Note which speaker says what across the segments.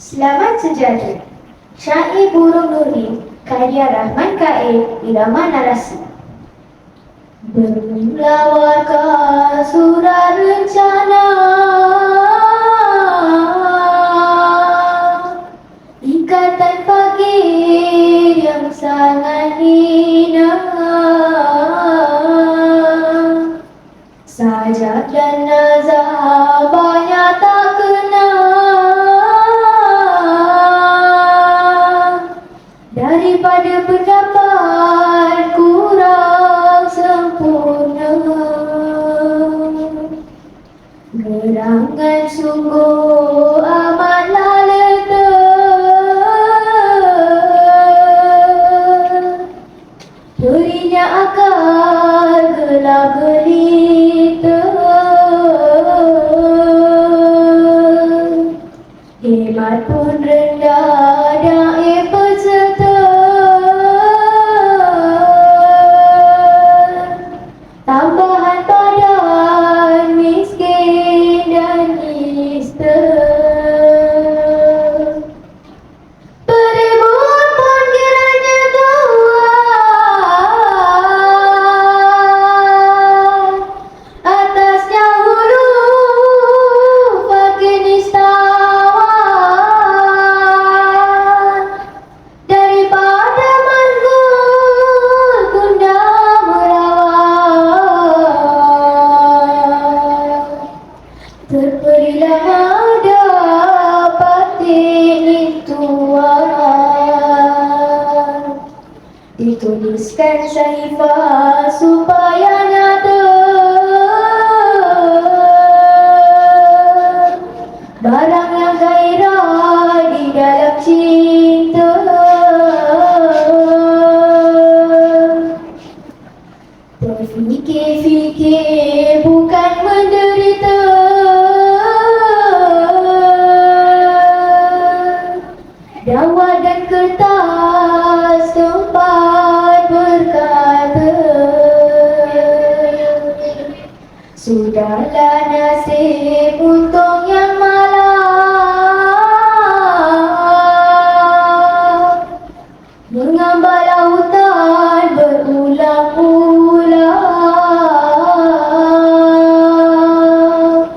Speaker 1: Selamat Sejahtera. Syair Burung Nuri, karya Rahman Kail, irama narasi. Bermulawarkah surat rencana, ikatan fakir yang sangat hina, sajak dan nazar banyak tak kena, daripada pendapat kurang sempurna. Gerangan sungguh amatlah letih, berinya akal gelap gelita, hemat pun rendah daib peserta, tambahan padan miskin dan nista. Peribun pun kiranya tuan, atasnya huruf fakir nistawan, daripada manggul tunda merawat. Terperilah dapat ini tuan, dituliskan sahifah supaya nyata, barang yang gairah di dalam cinta. Berfikir-fikir bukan menderita, dakwah dan kertas tempat berkata, sudahlah nasib untung yang malang, mengambil lautan berulang-ulang,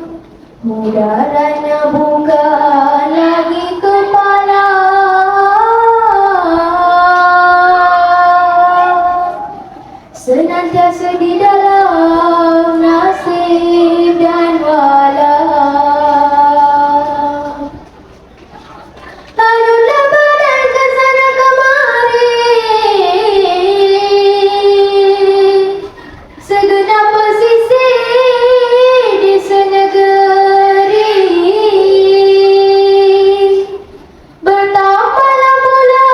Speaker 1: mudaranya bukan lagi kepala, senantiasa di dalam nasib dan walau. Alurlah badan ke sana kemari, segenap pesisir di senegeri, bertambahlah pula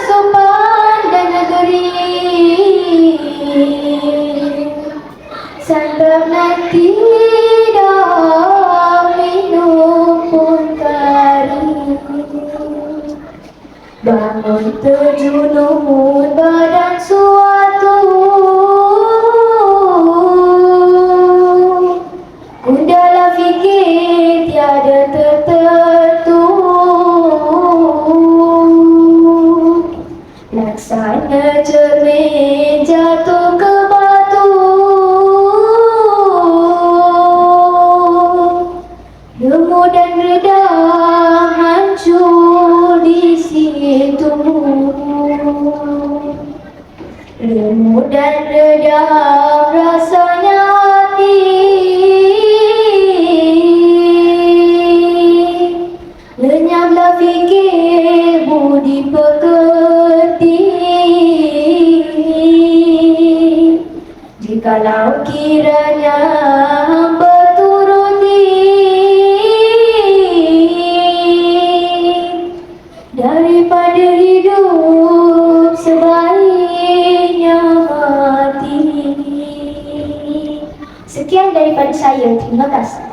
Speaker 1: sopan dan negeri, santap nanti dah minum pun kari, bangun terjunun badan suatu, gundalah fikir tiada tertentu, laksana cermin jatuh ke batu, nemu dan redam hancur di situ, nemu dan redam rasanya hati, lenyaplah fikir budi pekerti, jikalau kiranya hamba turuti daripada hidup sebaiknya mati. Sekian daripada saya, terima kasih.